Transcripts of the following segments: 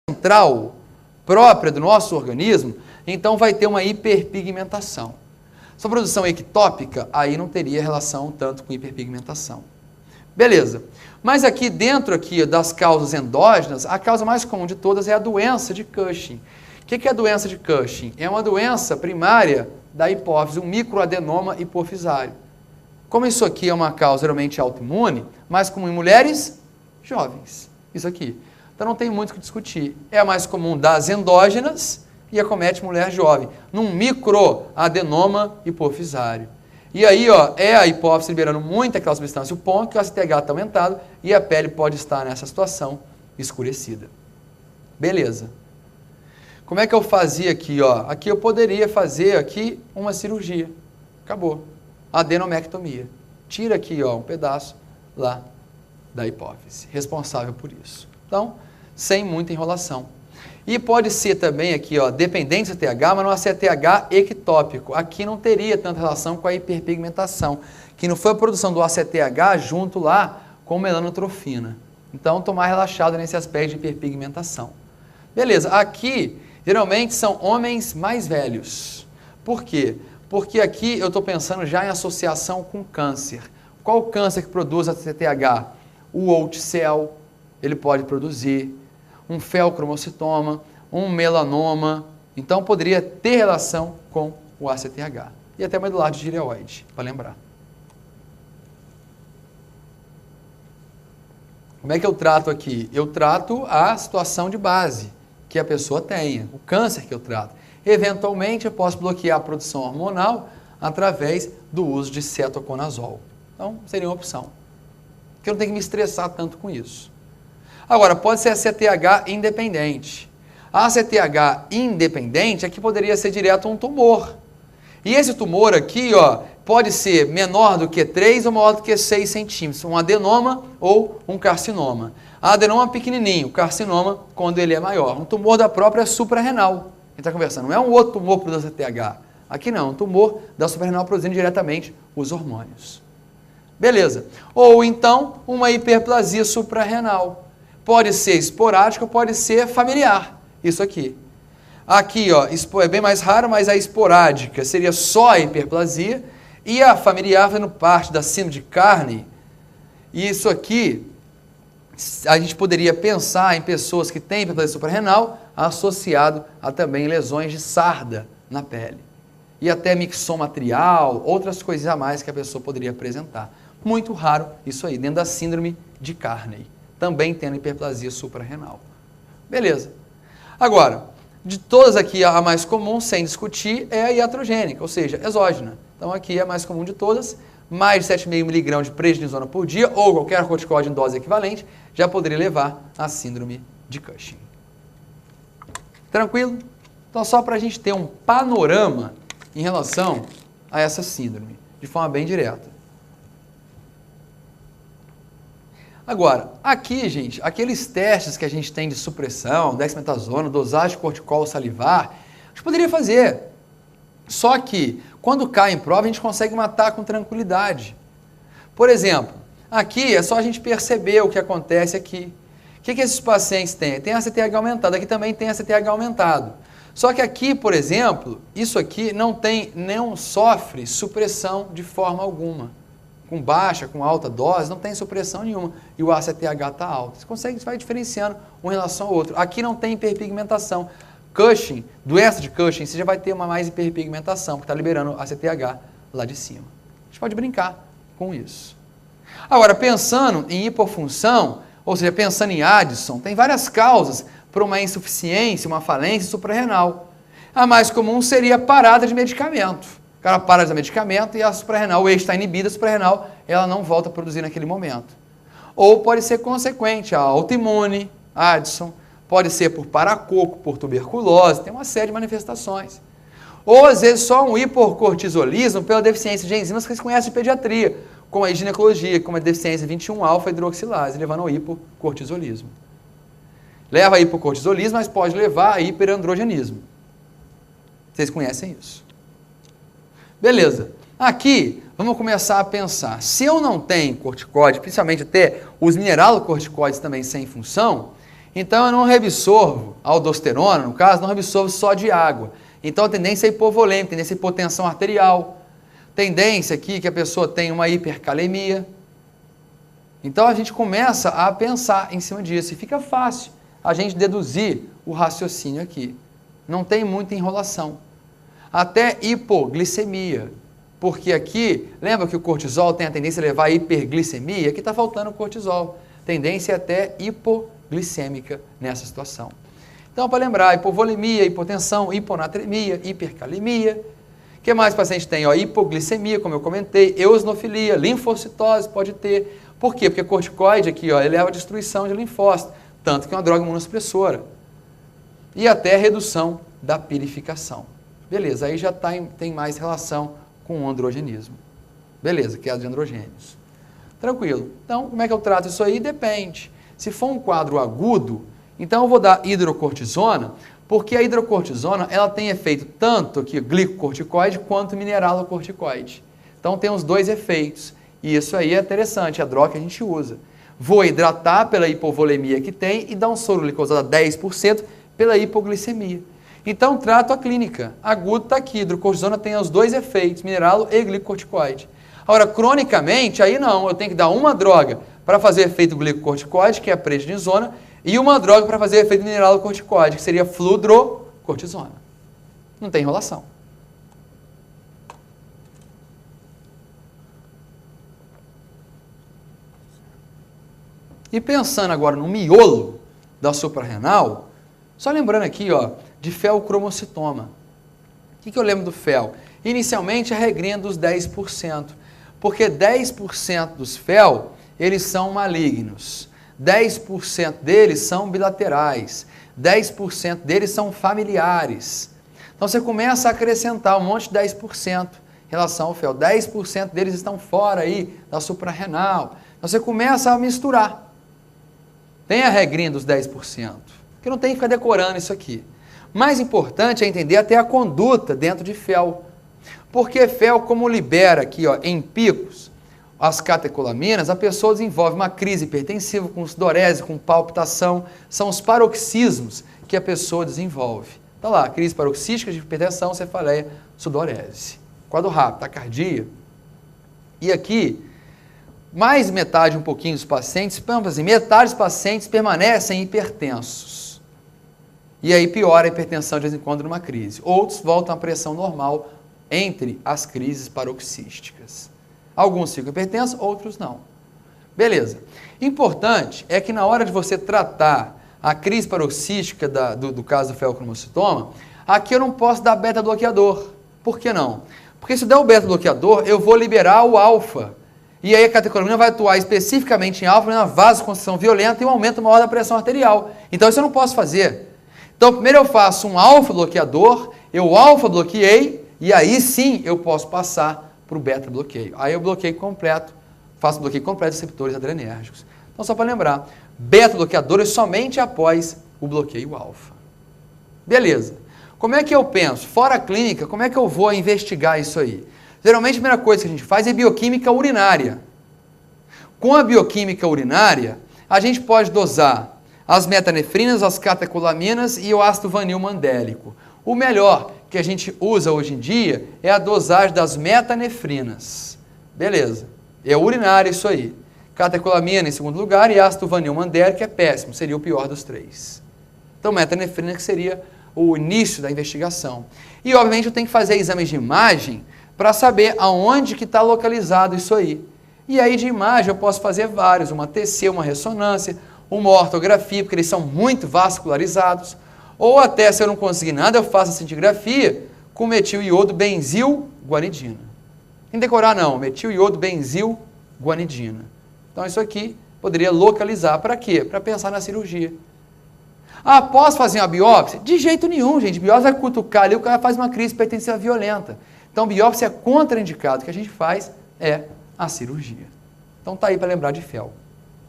central própria do nosso organismo, então vai ter uma hiperpigmentação. Se a produção é ectópica, aí não teria relação tanto com hiperpigmentação. Beleza. Mas aqui dentro das causas endógenas, a causa mais comum de todas é a doença de Cushing. O que é a doença de Cushing? É uma doença primária da hipófise, um microadenoma hipofisário. Como isso aqui é uma causa geralmente autoimune, mais comum em mulheres jovens. Isso aqui. Então não tem muito o que discutir. É a mais comum das endógenas e acomete mulher jovem, num microadenoma hipofisário. E aí, é a hipófise liberando muito aquela substância, o PON, que o ACTH está aumentado e a pele pode estar nessa situação escurecida. Beleza. Como é que eu fazia aqui, Aqui eu poderia fazer aqui uma cirurgia. Acabou. Adenomectomia. Tira aqui, um pedaço lá da hipófise, responsável por isso. Então, sem muita enrolação. E pode ser também aqui, dependente do ACTH, mas não é ACTH ectópico. Aqui não teria tanta relação com a hiperpigmentação, que não foi a produção do ACTH junto lá com melanotrofina. Então, estou mais relaxado nesse aspecto de hiperpigmentação. Beleza, aqui, geralmente, são homens mais velhos. Por quê? Porque aqui eu estou pensando já em associação com câncer. Qual o câncer que produz ACTH? O Holt cell, ele pode produzir um feocromocitoma, um melanoma, então poderia ter relação com o ACTH. E até medular de tireoide, para lembrar. Como é que eu trato aqui? Eu trato a situação de base que a pessoa tenha, o câncer que eu trato. Eventualmente eu posso bloquear a produção hormonal através do uso de cetoconazol. Então seria uma opção. Porque eu não tenho que me estressar tanto com isso. Agora, pode ser ACTH independente. A ACTH independente aqui poderia ser direto um tumor. E esse tumor aqui, pode ser menor do que 3 ou maior do que 6 centímetros. Um adenoma ou um carcinoma. A adenoma pequenininho, o carcinoma quando ele é maior. Um tumor da própria suprarrenal. A gente está conversando, não é um outro tumor produzindo ACTH. Aqui não, um tumor da suprarrenal produzindo diretamente os hormônios. Beleza. Ou então, uma hiperplasia suprarrenal. Pode ser esporádica, pode ser familiar. Isso aqui. Aqui, é bem mais raro, mas a esporádica seria só a hiperplasia e a familiar fazendo parte da síndrome de Carney. E isso aqui, a gente poderia pensar em pessoas que têm hiperplasia suprarrenal associado a também lesões de sarda na pele. E até mixoma atrial, outras coisas a mais que a pessoa poderia apresentar. Muito raro isso aí, dentro da síndrome de Carney. Também tendo hiperplasia suprarrenal. Beleza. Agora, de todas aqui, a mais comum, sem discutir, é a iatrogênica, ou seja, exógena. Então aqui é a mais comum de todas, mais de 7,5 mg de prednisona por dia, ou qualquer corticóide em dose equivalente, já poderia levar à síndrome de Cushing. Tranquilo? Então só para a gente ter um panorama em relação a essa síndrome, de forma bem direta. Agora, aqui, gente, aqueles testes que a gente tem de supressão, dexametasona, dosagem de corticol salivar, a gente poderia fazer. Só que, quando cai em prova, a gente consegue matar com tranquilidade. Por exemplo, aqui é só a gente perceber o que acontece aqui. O que esses pacientes têm? Tem ACTH aumentado, aqui também tem ACTH aumentado. Só que aqui, por exemplo, isso aqui não sofre supressão de forma alguma. Com baixa, com alta dose, não tem supressão nenhuma. E o ACTH está alto. Você vai diferenciando um em relação ao outro. Aqui não tem hiperpigmentação. Cushing, doença de Cushing, você já vai ter uma mais hiperpigmentação, porque está liberando ACTH lá de cima. A gente pode brincar com isso. Agora, pensando em hipofunção, ou seja, pensando em Addison, tem várias causas para uma insuficiência, uma falência suprarrenal. A mais comum seria a parada de medicamento. O cara para de usar medicamento e a suprarrenal, o eixo está inibido, a suprarrenal, ela não volta a produzir naquele momento. Ou pode ser consequente a autoimune, Addison, pode ser por paracoco, por tuberculose, tem uma série de manifestações. Ou às vezes só um hipocortisolismo pela deficiência de enzimas que vocês conhecem de pediatria, como a ginecologia, como a deficiência 21-alfa-hidroxilase, levando ao hipocortisolismo. Leva a hipocortisolismo, mas pode levar a hiperandrogenismo. Vocês conhecem isso. Beleza. Aqui, vamos começar a pensar. Se eu não tenho corticóide, principalmente até os mineralocorticoides também sem função, Então eu não reabsorvo a aldosterona, no caso, não reabsorvo só de água. Então a tendência é hipovolêmica, tendência é hipotensão arterial, tendência aqui que a pessoa tem uma hipercalemia. Então a gente começa a pensar em cima disso e fica fácil a gente deduzir o raciocínio aqui. Não tem muita enrolação. Até hipoglicemia, porque aqui, lembra que o cortisol tem a tendência a levar a hiperglicemia? Aqui está faltando o cortisol. Tendência até hipoglicêmica nessa situação. Então, para lembrar, hipovolemia, hipotensão, hiponatremia, hipercalemia. O que mais o paciente tem? Ó, hipoglicemia, como eu comentei, eosinofilia, linfocitose pode ter. Por quê? Porque corticoide aqui, ó, ele leva a destruição de linfócitos, tanto que é uma droga imunossupressora. E até redução da pirificação. Beleza, aí já tem mais relação com o androgenismo. Beleza, que é a de androgênios. Tranquilo. Então, como é que eu trato isso aí? Depende. Se for um quadro agudo, então eu vou dar hidrocortisona, porque a hidrocortisona ela tem efeito tanto aqui glicocorticoide quanto mineralocorticoide. Então tem os dois efeitos. E isso aí é interessante, é a droga que a gente usa. Vou hidratar pela hipovolemia que tem e dar um soro glicosado a 10% pela hipoglicemia. Então trato a clínica. Agudo está aqui, hidrocortisona tem os dois efeitos, mineralo e glicocorticoide. Agora, cronicamente, aí não, eu tenho que dar uma droga para fazer efeito glicocorticoide, que é a prednisona, e uma droga para fazer efeito mineralocorticoide, que seria fludrocortisona. Não tem enrolação. E pensando agora no miolo da suprarrenal, só lembrando aqui, ó, de feocromocitoma. O que eu lembro do fel? Inicialmente a regrinha dos 10%, porque 10% dos fel, eles são malignos. 10% deles são bilaterais, 10% deles são familiares. Então você começa a acrescentar um monte de 10% em relação ao fel. 10% deles estão fora aí da suprarrenal. Então você começa a misturar. Tem a regrinha dos 10%, que não tem que ficar decorando isso aqui. Mais importante é entender até a conduta dentro de fel. Porque fel, como libera aqui ó, em picos as catecolaminas, a pessoa desenvolve uma crise hipertensiva com sudorese, com palpitação. São os paroxismos que a pessoa desenvolve. Então lá, crise paroxística de hipertensão, cefaleia, sudorese. Quadro rápido, taquicardia. E aqui, mais metade um pouquinho dos pacientes, assim, metade dos pacientes permanecem hipertensos. E aí piora a hipertensão de vez em quando numa crise. Outros voltam à pressão normal entre as crises paroxísticas. Alguns ficam hipertensos, outros não. Beleza. Importante é que na hora de você tratar a crise paroxística do caso do feocromocitoma, aqui eu não posso dar beta-bloqueador. Por que não? Porque se eu der o beta-bloqueador, eu vou liberar o alfa. E aí a catecolamina vai atuar especificamente em alfa, na vasoconstrição violenta e um aumento maior da pressão arterial. Então isso eu não posso fazer. Então primeiro eu faço um alfa-bloqueador, eu alfa-bloqueei, e aí sim eu posso passar para o beta-bloqueio. Aí eu bloqueio completo, faço bloqueio completo dos receptores adrenérgicos. Então só para lembrar, beta-bloqueadores somente após o bloqueio alfa. Beleza. Como é que eu penso? Fora a clínica, como é que eu vou investigar isso aí? Geralmente a primeira coisa que a gente faz é bioquímica urinária. Com a bioquímica urinária, a gente pode dosar as metanefrinas, as catecolaminas e o ácido vanil mandélico. O melhor que a gente usa hoje em dia é a dosagem das metanefrinas. Beleza. É urinária isso aí. Catecolamina em segundo lugar e ácido vanil mandélico é péssimo, seria o pior dos três. Então metanefrina que seria o início da investigação. E obviamente eu tenho que fazer exames de imagem para saber aonde que está localizado isso aí. E aí de imagem eu posso fazer vários, uma TC, uma ressonância, uma ortografia, porque eles são muito vascularizados. Ou até, se eu não conseguir nada, eu faço a cintigrafia com metil iodo benzil guanidina. Sem decorar não, metil iodo benzil guanidina. Então isso aqui poderia localizar. Para quê? Para pensar na cirurgia. Ah, posso fazer uma biópsia? De jeito nenhum, gente. Biópsia vai cutucar ali, o cara faz uma crise hipertensiva violenta. Então biópsia é contraindicado. O que a gente faz é a cirurgia. Então tá aí para lembrar de fel.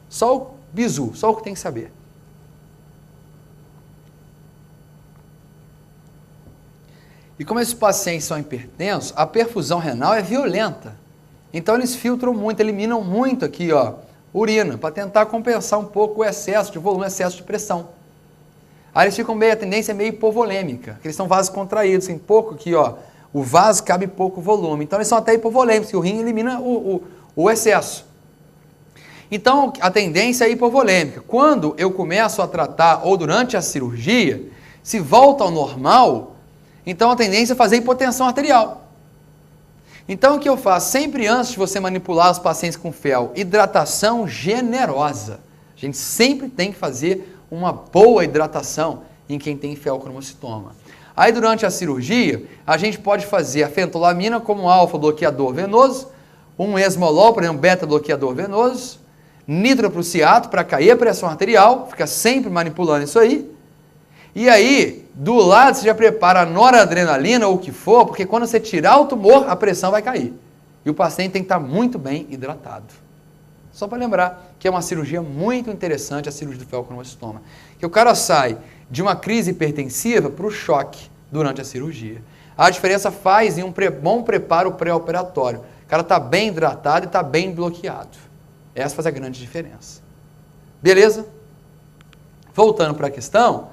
Só o bizu, só o que tem que saber. E como esses pacientes são hipertensos, a perfusão renal é violenta. Então eles filtram muito, eliminam muito aqui, ó, urina, para tentar compensar um pouco o excesso de volume, o excesso de pressão. Aí eles ficam meio, a tendência é meio hipovolêmica, porque eles são vasos contraídos, tem pouco aqui, ó, o vaso cabe pouco volume. Então eles são até hipovolêmicos, que o rim elimina o excesso. Então a tendência é hipovolêmica. Quando eu começo a tratar, ou durante a cirurgia, se volta ao normal, então a tendência é fazer hipotensão arterial. Então o que eu faço? Sempre antes de você manipular os pacientes com fel, hidratação generosa. A gente sempre tem que fazer uma boa hidratação em quem tem feocromocitoma. Aí durante a cirurgia, a gente pode fazer a fentolamina como um alfa-bloqueador venoso, um esmolol, por exemplo, beta-bloqueador venoso, nitroprusiato para cair a pressão arterial, fica sempre manipulando isso aí. E aí, do lado, você já prepara a noradrenalina ou o que for, porque quando você tirar o tumor, a pressão vai cair. E o paciente tem que estar muito bem hidratado. Só para lembrar que é uma cirurgia muito interessante, a cirurgia do feocromocitoma. Que o cara sai de uma crise hipertensiva para o choque durante a cirurgia. A diferença faz em um bom preparo pré-operatório. O cara está bem hidratado e está bem bloqueado. Essa faz a grande diferença. Beleza? Voltando para a questão,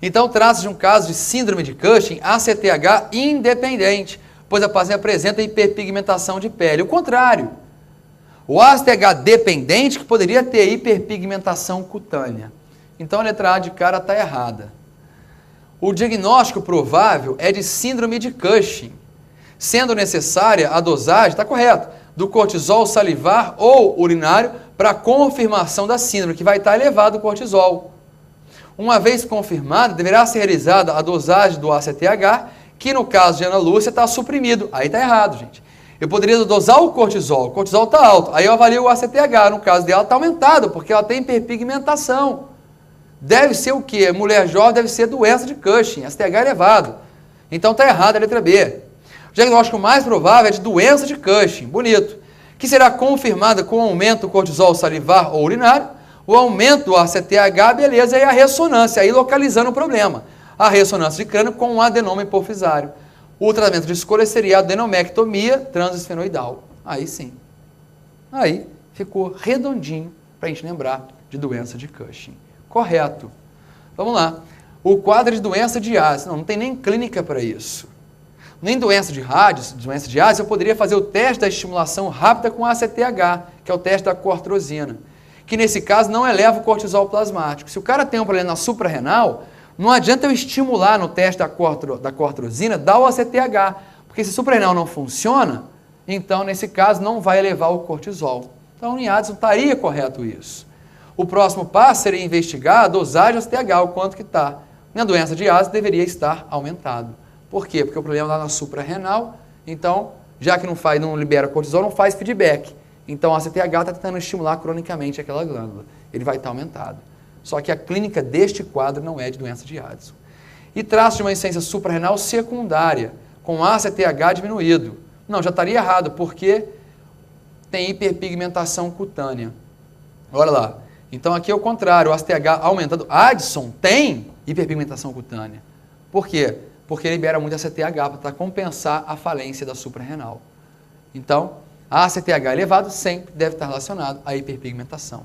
então trata-se de um caso de síndrome de Cushing ACTH independente, pois a paciente apresenta hiperpigmentação de pele. O contrário, o ACTH dependente que poderia ter hiperpigmentação cutânea. Então a letra A de cara está errada. O diagnóstico provável é de síndrome de Cushing, sendo necessária a dosagem, está correto, do cortisol salivar ou urinário para confirmação da síndrome, que vai estar elevado o cortisol. Uma vez confirmada, deverá ser realizada a dosagem do ACTH, que no caso de Ana Lúcia está suprimido. Aí está errado, gente. Eu poderia dosar o cortisol está alto, aí eu avalio o ACTH, no caso dela está aumentado, porque ela tem hiperpigmentação. Deve ser o quê? Mulher jovem deve ser doença de Cushing, ACTH elevado. Então está errado a letra B. O diagnóstico mais provável é de doença de Cushing, bonito, que será confirmada com o aumento do cortisol salivar ou urinário, o aumento do ACTH, beleza, e a ressonância, aí localizando o problema. A ressonância de crânio com um adenoma hipofisário. O tratamento de escolha seria a adenomectomia transesfenoidal. Aí sim. Aí ficou redondinho para a gente lembrar de doença de Cushing. Correto. Vamos lá. O quadro de doença de Addis. Não tem nem clínica para isso. Nem doença de Addis, eu poderia fazer o teste da estimulação rápida com ACTH, que é o teste da cortrosina, que nesse caso não eleva o cortisol plasmático. Se o cara tem um problema na suprarrenal, não adianta eu estimular no teste da cortrosina, dar o ACTH, porque se o suprarrenal não funciona, então nesse caso não vai elevar o cortisol. Então em Addis não estaria correto isso. O próximo passo seria investigar a dosagem do ACTH, o quanto que está. Na doença de Addis deveria estar aumentado. Por quê? Porque o problema está na suprarrenal, então, já que não libera cortisol, não faz feedback. Então, a ACTH está tentando estimular cronicamente aquela glândula. Ele vai estar aumentado. Só que a clínica deste quadro não é de doença de Addison. E traço de uma insuficiência suprarrenal secundária, com ACTH diminuído. Não, já estaria errado, porque tem hiperpigmentação cutânea. Olha lá. Então, aqui é o contrário, o ACTH aumentando. Addison tem hiperpigmentação cutânea. Por quê? Porque libera muito ACTH para compensar a falência da suprarrenal. Então, a ACTH elevado sempre deve estar relacionado à hiperpigmentação.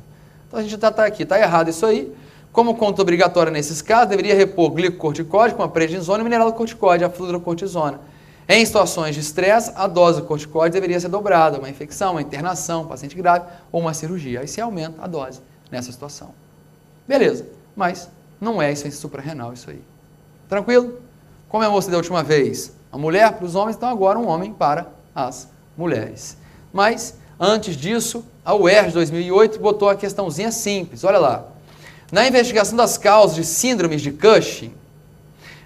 Então a gente já está aqui, está errado isso aí. Como conta obrigatória nesses casos, deveria repor glicocorticóide com a prednisona e mineralocorticóide, a fluorocortisona. Em situações de estresse, a dose do corticóide deveria ser dobrada, uma infecção, uma internação, um paciente grave ou uma cirurgia. Aí se aumenta a dose nessa situação. Beleza, mas não é insuficiência suprarrenal isso aí. Tranquilo? Como eu mostrei da última vez, a mulher para os homens, então agora um homem para as mulheres. Mas, antes disso, a UERJ 2008 botou a questãozinha simples, olha lá. Na investigação das causas de síndromes de Cushing,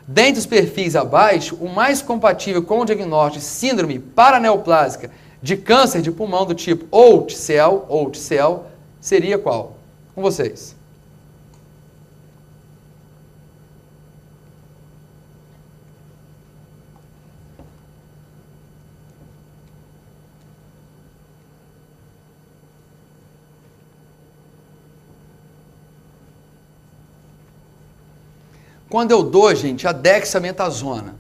dentre os perfis abaixo, o mais compatível com o diagnóstico de síndrome paraneoplásica de câncer de pulmão do tipo ou TCL, seria qual? Com vocês. Quando eu dou, gente, a dexametasona,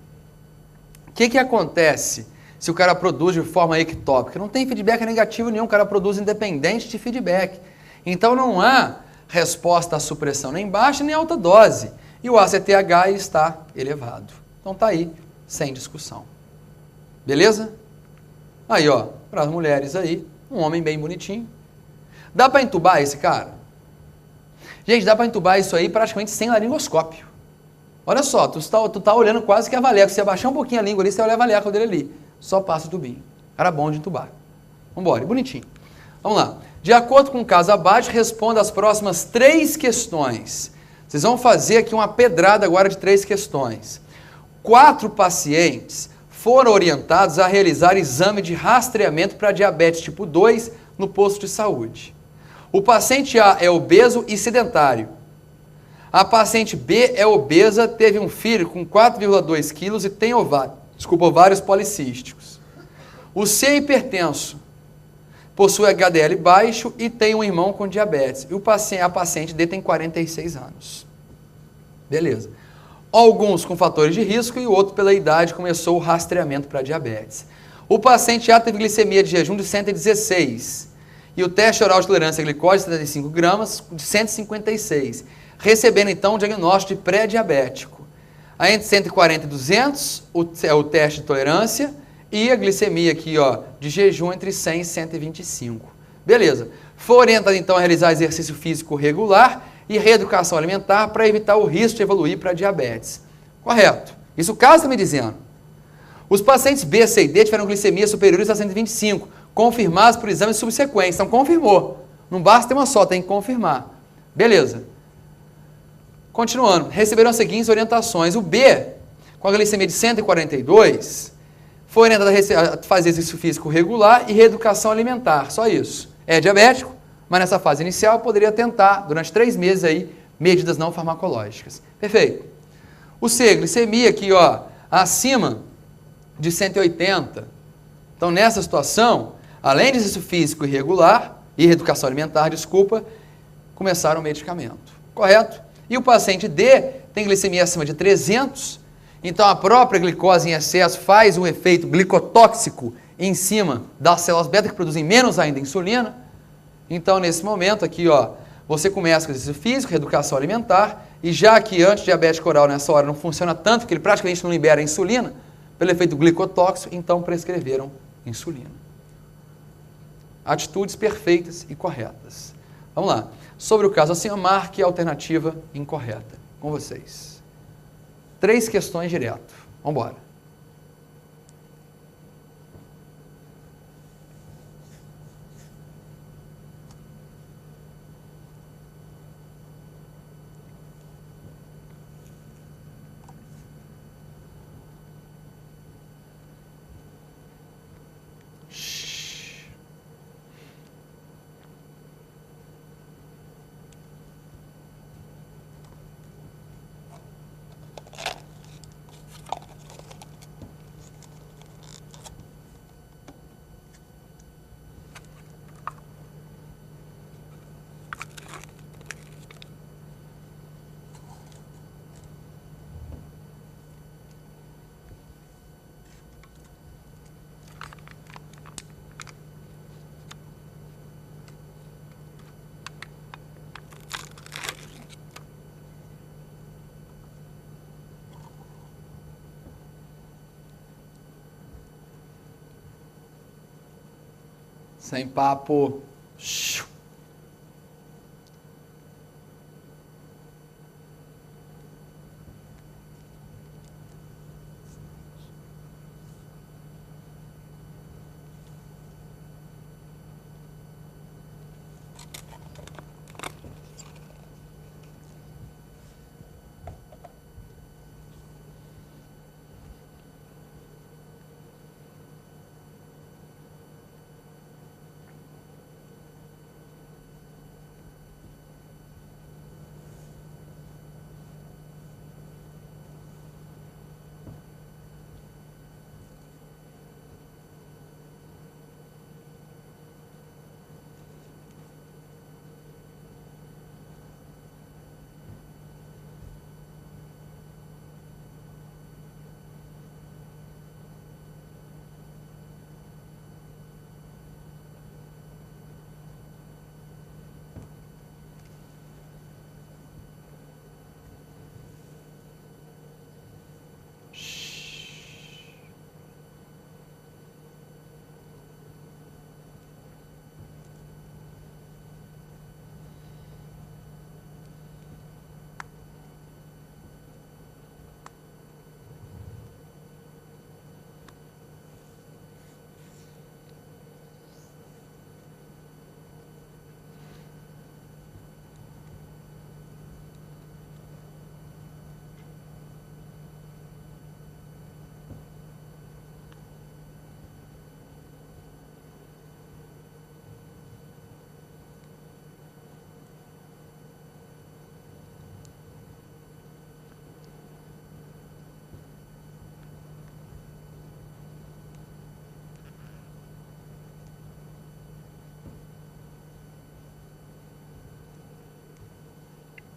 o que acontece se o cara produz de forma ectópica? Não tem feedback negativo nenhum, o cara produz independente de feedback. Então não há resposta à supressão nem baixa nem alta dose. E o ACTH está elevado. Então tá aí, sem discussão. Beleza? Aí, ó, para as mulheres aí, um homem bem bonitinho. Dá para entubar esse cara? Gente, dá para entubar isso aí praticamente sem laringoscópio. Olha só, tu tá olhando quase que a valeco. Se abaixar um pouquinho a língua ali, você olha a valeco dele ali. Só passa o tubinho. Cara bom de entubar. Vambora, bonitinho. Vamos lá. De acordo com o caso abaixo, responda as próximas 3 questões. Vocês vão fazer aqui uma pedrada agora de 3 questões. 4 pacientes foram orientados a realizar exame de rastreamento para diabetes tipo 2 no posto de saúde. O paciente A é obeso e sedentário. A paciente B é obesa, teve um filho com 4,2 quilos e tem ovários policísticos. O C é hipertenso, possui HDL baixo e tem um irmão com diabetes. E a paciente D tem 46 anos. Beleza. Alguns com fatores de risco e o outro pela idade começou o rastreamento para diabetes. O paciente A teve glicemia de jejum de 116 e o teste oral de tolerância à glicose de 75 gramas de 156, recebendo então o diagnóstico de pré-diabético. A entre 140 e 200 é o teste de tolerância e a glicemia aqui, ó, de jejum entre 100 e 125. Beleza. Foi orientado então a realizar exercício físico regular e reeducação alimentar para evitar o risco de evoluir para diabetes. Correto. Isso o caso está me dizendo. Os pacientes B, C e D tiveram glicemia superiores a 125, confirmados por exames subsequentes. Então, confirmou. Não basta ter uma só, tem que confirmar. Beleza. Continuando. Receberam as seguintes orientações. O B, com a glicemia de 142, foi orientado a fazer exercício físico regular e reeducação alimentar. Só isso. É diabético, mas nessa fase inicial poderia tentar, durante 3 meses aí, medidas não farmacológicas. Perfeito. O C, glicemia aqui, ó, acima de 180. Então, nessa situação, além de exercício físico irregular e reeducação alimentar, começaram o medicamento. Correto? E o paciente D tem glicemia acima de 300, então a própria glicose em excesso faz um efeito glicotóxico em cima das células beta que produzem menos ainda insulina. Então, nesse momento aqui, ó, você começa com exercício físico, reeducação alimentar, e já que antidiabético oral nessa hora não funciona tanto, porque ele praticamente não libera insulina, pelo efeito glicotóxico, então prescreveram insulina. Atitudes perfeitas e corretas. Vamos lá. Sobre o caso assim, marque a alternativa incorreta. Com vocês. 3 questões direto. Vamos embora. Sem papo.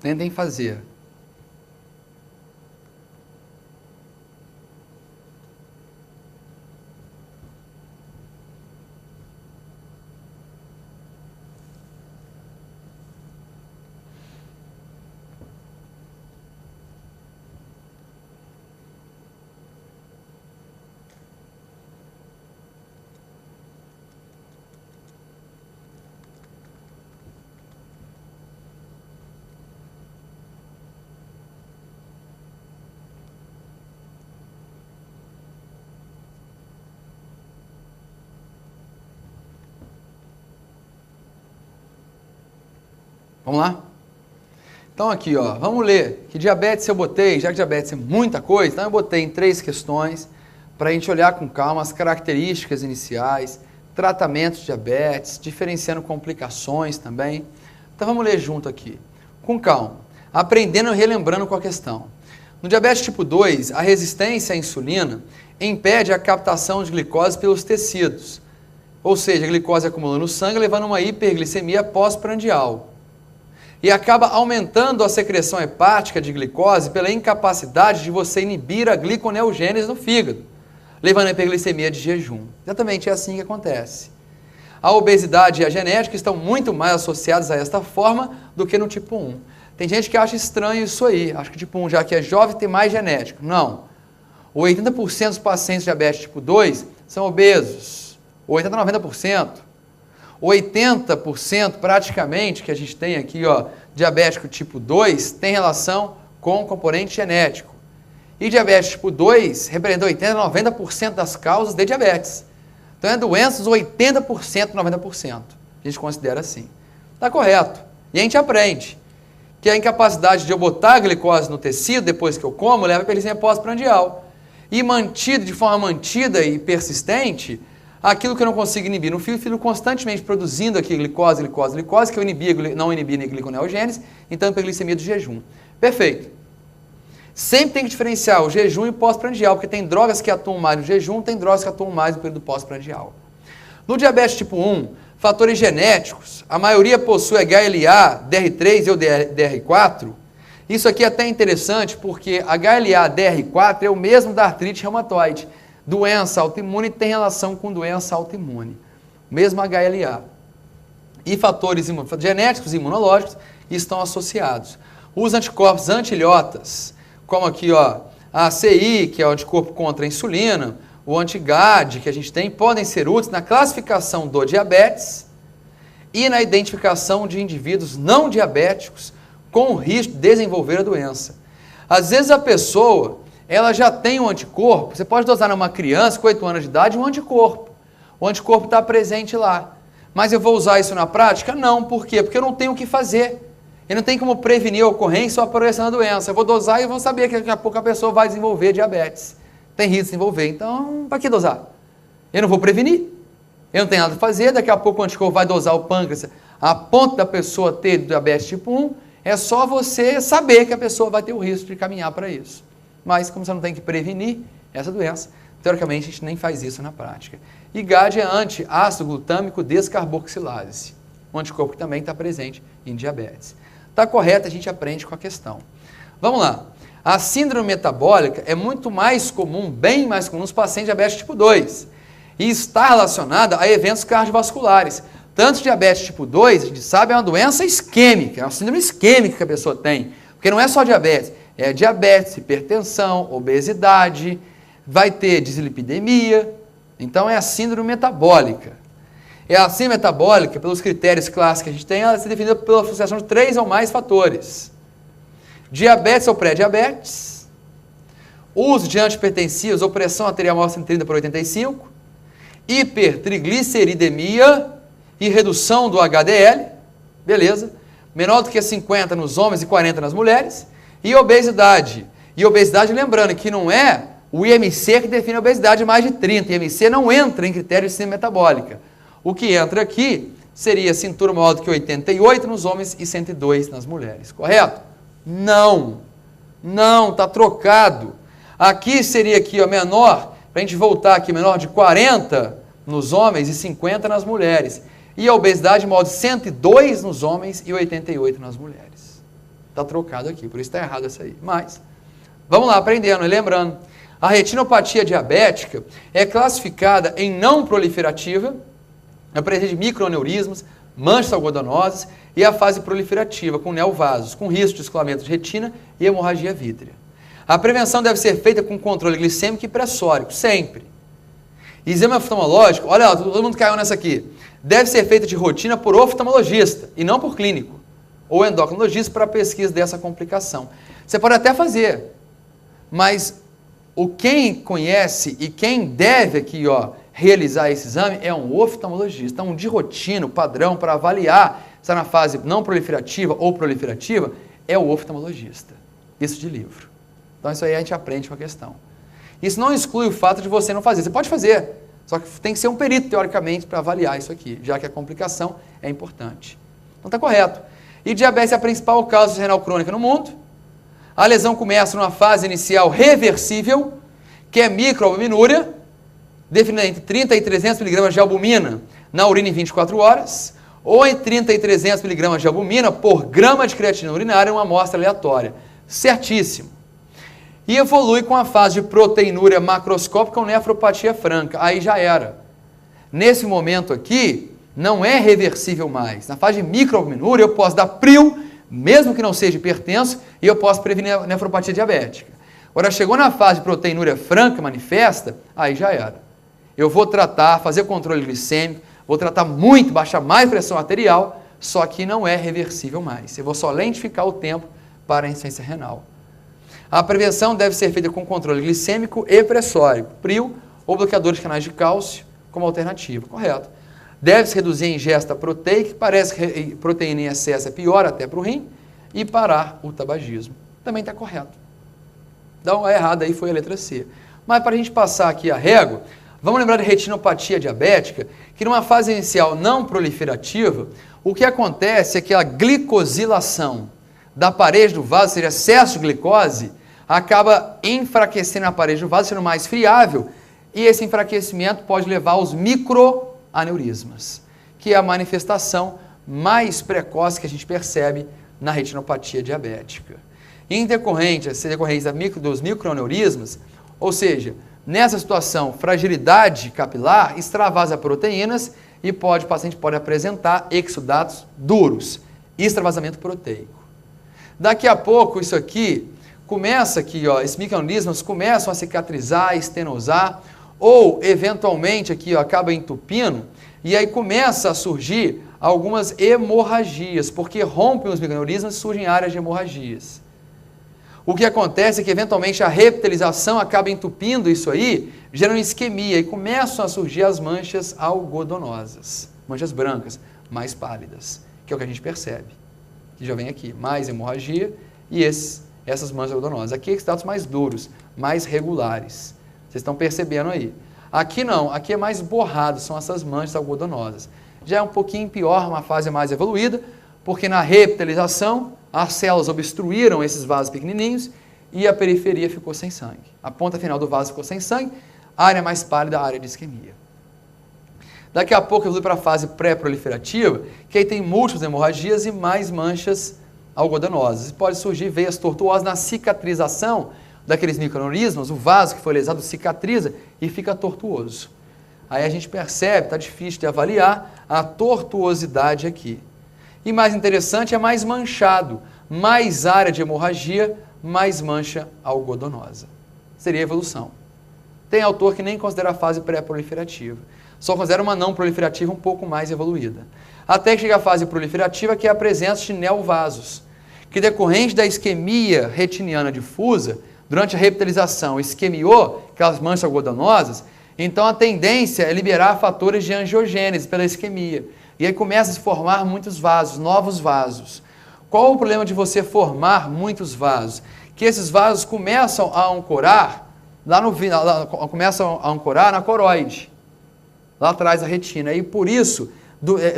Tentem fazer. Vamos lá? Então aqui, ó, vamos ler. Que diabetes eu botei, já que diabetes é muita coisa, então eu botei em 3 questões para a gente olhar com calma as características iniciais, tratamento de diabetes, diferenciando complicações também. Então vamos ler junto aqui, com calma, aprendendo e relembrando com a questão. No diabetes tipo 2, a resistência à insulina impede a captação de glicose pelos tecidos, ou seja, a glicose acumula no sangue, levando a uma hiperglicemia pós-prandial. E acaba aumentando a secreção hepática de glicose pela incapacidade de você inibir a gliconeogênese no fígado, levando a hiperglicemia de jejum. Exatamente é assim que acontece. A obesidade e a genética estão muito mais associadas a esta forma do que no tipo 1. Tem gente que acha estranho isso aí, acha que tipo 1, já que é jovem, tem mais genético. Não. 80% dos pacientes de diabetes tipo 2 são obesos, 80% a 90%. 80% praticamente que a gente tem aqui, ó, diabético tipo 2, tem relação com o componente genético. E diabetes tipo 2 representa 80% a 90% das causas de diabetes. Então é doenças 80% a 90%. A gente considera assim. Está correto. E a gente aprende que a incapacidade de eu botar a glicose no tecido depois que eu como leva a hiperglicemia pós-prandial. E mantido, de forma mantida e persistente, aquilo que eu não consigo inibir no fígado, o fígado constantemente produzindo aqui glicose, que eu não inibia nem gliconeogênese, então hiperglicemia do jejum. Perfeito. Sempre tem que diferenciar o jejum e o pós-prandial, porque tem drogas que atuam mais no jejum, tem drogas que atuam mais no período pós-prandial. No diabetes tipo 1, fatores genéticos, a maioria possui HLA, DR3 ou DR4. Isso aqui é até interessante, porque HLA, DR4 é o mesmo da artrite reumatoide. Doença autoimune tem relação com doença autoimune. Mesmo HLA. E fatores genéticos e imunológicos estão associados. Os anticorpos anti-ilhotas, como aqui, ó, a ACI, que é o anticorpo contra a insulina, o anti-GAD que a gente tem, podem ser úteis na classificação do diabetes e na identificação de indivíduos não diabéticos com risco de desenvolver a doença. Às vezes a pessoa, ela já tem um anticorpo, você pode dosar numa criança com 8 anos de idade um anticorpo. O anticorpo está presente lá. Mas eu vou usar isso na prática? Não. Por quê? Porque eu não tenho o que fazer. Eu não tenho como prevenir a ocorrência ou a progressão da doença. Eu vou dosar e vou saber que daqui a pouco a pessoa vai desenvolver diabetes. Tem risco de desenvolver. Então, para que dosar? Eu não vou prevenir. Eu não tenho nada a fazer. Daqui a pouco o anticorpo vai dosar o pâncreas a ponto da pessoa ter diabetes tipo 1. É só você saber que a pessoa vai ter o risco de caminhar para isso. Mas, como você não tem que prevenir essa doença, teoricamente a gente nem faz isso na prática. E GAD é anti-ácido glutâmico descarboxilase, um anticorpo que também está presente em diabetes. Está correto, a gente aprende com a questão. Vamos lá. A síndrome metabólica é muito mais comum, bem mais comum nos pacientes de diabetes tipo 2 e está relacionada a eventos cardiovasculares. Tanto diabetes tipo 2, a gente sabe, é uma doença isquêmica, é uma síndrome isquêmica que a pessoa tem, porque não é só diabetes. É diabetes, hipertensão, obesidade, vai ter dislipidemia, então é a síndrome metabólica. É a síndrome metabólica, pelos critérios clássicos que a gente tem, ela é definida pela associação de 3 ou mais fatores. Diabetes ou pré-diabetes, uso de antihipertensivos ou pressão arterial maior de 130/85, hipertrigliceridemia e redução do HDL, beleza, menor do que 50 nos homens e 40 nas mulheres, e obesidade. E obesidade, lembrando que não é o IMC que define a obesidade mais de 30. O IMC não entra em critério de síndrome metabólica. O que entra aqui seria cintura maior do que 88 nos homens e 102 nas mulheres. Correto? Não. Não, está trocado. Aqui seria aqui, ó, menor, para a gente voltar aqui, menor de 40 nos homens e 50 nas mulheres. E a obesidade maior de 102 nos homens e 88 nas mulheres. Está trocado aqui, por isso está errado essa aí. Mas, vamos lá, aprendendo e lembrando. A retinopatia diabética é classificada em não proliferativa, a presença de microaneurismos, manchas algodonosas e a fase proliferativa, com neovasos, com risco de descolamento de retina e hemorragia vítrea. A prevenção deve ser feita com controle glicêmico e pressórico, sempre. Exame oftalmológico, olha lá, todo mundo caiu nessa aqui. Deve ser feita de rotina por oftalmologista e não por clínico ou endocrinologista para pesquisa dessa complicação. Você pode até fazer, mas quem conhece e quem deve aqui realizar esse exame é um oftalmologista. Então, de rotina, o padrão para avaliar se está na fase não proliferativa ou proliferativa é o oftalmologista. Isso de livro. Então, isso aí a gente aprende com a questão. Isso não exclui o fato de você não fazer. Você pode fazer, só que tem que ser um perito, teoricamente, para avaliar isso aqui, já que a complicação é importante. Então, está correto. E diabetes é a principal causa renal crônica no mundo. A lesão começa numa fase inicial reversível, que é microalbuminúria, definida entre 30 e 300 mg de albumina na urina em 24 horas, ou em 30 e 300 mg de albumina por grama de creatina urinária em uma amostra aleatória. Certíssimo. E evolui com a fase de proteinúria macroscópica ou nefropatia franca. Aí já era. Nesse momento aqui, não é reversível mais. Na fase de microalbuminúria, eu posso dar PRIO, mesmo que não seja hipertenso, e eu posso prevenir a nefropatia diabética. Agora, chegou na fase de proteinúria franca manifesta, aí já era. Eu vou tratar, fazer controle glicêmico, vou tratar muito, baixar mais pressão arterial, só que não é reversível mais. Eu vou só lentificar o tempo para a insuficiência renal. A prevenção deve ser feita com controle glicêmico e pressórico, PRIO ou bloqueadores de canais de cálcio como alternativa, correto. Deve-se reduzir a ingesta proteica, parece que proteína em excesso é pior até para o rim, e parar o tabagismo. Também está correto. Então, a errada aí foi a letra C. Mas para a gente passar aqui a régua, vamos lembrar de retinopatia diabética, que numa fase inicial não proliferativa, o que acontece é que a glicosilação da parede do vaso, ou seja, excesso de glicose, acaba enfraquecendo a parede do vaso, sendo mais friável, e esse enfraquecimento pode levar aos microaneurismas, que é a manifestação mais precoce que a gente percebe na retinopatia diabética. Em decorrência dos microaneurismas, ou seja, nessa situação, fragilidade capilar extravasa proteínas e o paciente pode apresentar exudatos duros, extravasamento proteico. Daqui a pouco, isso aqui começa aqui, esses microaneurismas começam a cicatrizar, estenosar, ou eventualmente aqui, acaba entupindo, e aí começa a surgir algumas hemorragias, porque rompem os microaneurismas e surgem áreas de hemorragias. O que acontece é que eventualmente a reptilização acaba entupindo isso aí, gerando isquemia, e começam a surgir as manchas algodonosas, manchas brancas, mais pálidas, que é o que a gente percebe. Que já vem aqui, mais hemorragia e essas manchas algodonosas. Aqui estados mais duros, mais regulares. Vocês estão percebendo aí. Aqui não, aqui é mais borrado, são essas manchas algodonosas. Já é um pouquinho pior, uma fase mais evoluída, porque na reptilização as células obstruíram esses vasos pequenininhos e a periferia ficou sem sangue. A ponta final do vaso ficou sem sangue, a área mais pálida, a área de isquemia. Daqui a pouco evolui para a fase pré-proliferativa, que aí tem múltiplas hemorragias e mais manchas algodonosas. Pode surgir veias tortuosas na cicatrização daqueles microaneurismas, o vaso que foi lesado cicatriza e fica tortuoso. Aí a gente percebe, está difícil de avaliar a tortuosidade aqui. E mais interessante, é mais manchado, mais área de hemorragia, mais mancha algodonosa. Seria a evolução. Tem autor que nem considera a fase pré-proliferativa. Só considera uma não proliferativa um pouco mais evoluída. Até que chega a fase proliferativa, que é a presença de neovasos, que decorrente da isquemia retiniana difusa, durante a reptilização, isquemiou aquelas manchas algodonosas, então a tendência é liberar fatores de angiogênese pela isquemia. E aí começa a se formar muitos vasos, novos vasos. Qual o problema de você formar muitos vasos? Que esses vasos começam a ancorar, começam a ancorar na coroide, lá atrás da retina. E por isso,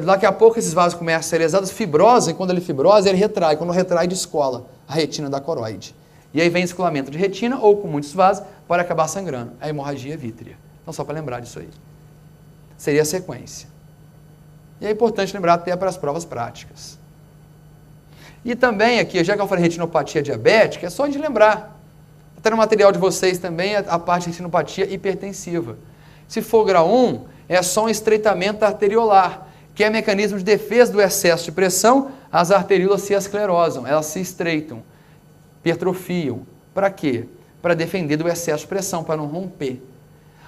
daqui a pouco esses vasos começam a ser lesados, fibrosa, e quando ele fibrosa, ele retrai. Quando retrai, descola a retina da coroide. E aí vem descolamento de retina, ou com muitos vasos, pode acabar sangrando. A hemorragia vítrea. Então, só para lembrar disso aí. Seria a sequência. E é importante lembrar até para as provas práticas. E também aqui, já que eu falei retinopatia diabética, é só de lembrar. Até no material de vocês também a parte de retinopatia hipertensiva. Se for grau 1, é só um estreitamento arteriolar, que é mecanismo de defesa do excesso de pressão, as arteríolas se esclerosam, elas se estreitam, hipertrofiam. Para quê? Para defender do excesso de pressão, para não romper.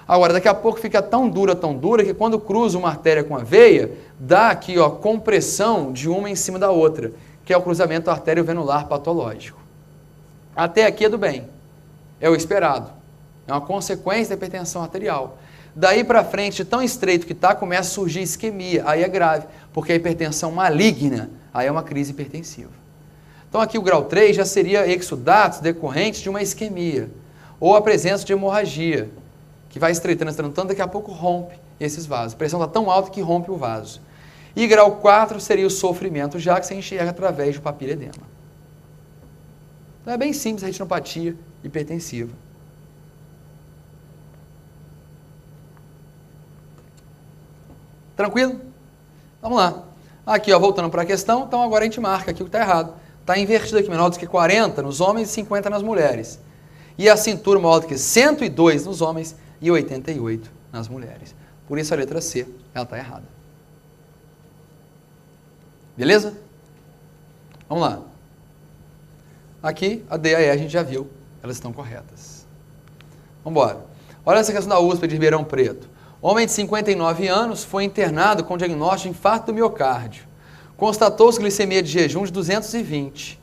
Agora, daqui a pouco fica tão dura, que quando cruza uma artéria com a veia, dá aqui, ó, compressão de uma em cima da outra, que é o cruzamento artério-venular patológico. Até aqui é do bem. É o esperado. É uma consequência da hipertensão arterial. Daí para frente, tão estreito que está, começa a surgir isquemia. Aí é grave, porque a hipertensão maligna, aí é uma crise hipertensiva. Então aqui o grau 3 já seria exudatos decorrentes de uma isquemia, ou a presença de hemorragia, que vai estreitando, daqui a pouco rompe esses vasos. A pressão está tão alta que rompe o vaso. E grau 4 seria o sofrimento, já que você enxerga através do papiledema. Então é bem simples a retinopatia hipertensiva. Tranquilo? Vamos lá. Aqui, ó, voltando para a questão, então agora a gente marca aqui o que está errado. Está invertido aqui, menor do que 40 nos homens e 50 nas mulheres. E a cintura maior do que 102 nos homens e 88 nas mulheres. Por isso a letra C, ela está errada. Beleza? Vamos lá. Aqui, a D e a E a gente já viu, elas estão corretas. Vamos embora. Olha essa questão da USP de Ribeirão Preto. Homem de 59 anos foi internado com diagnóstico de infarto do miocárdio. Constatou-se glicemia de jejum de 220,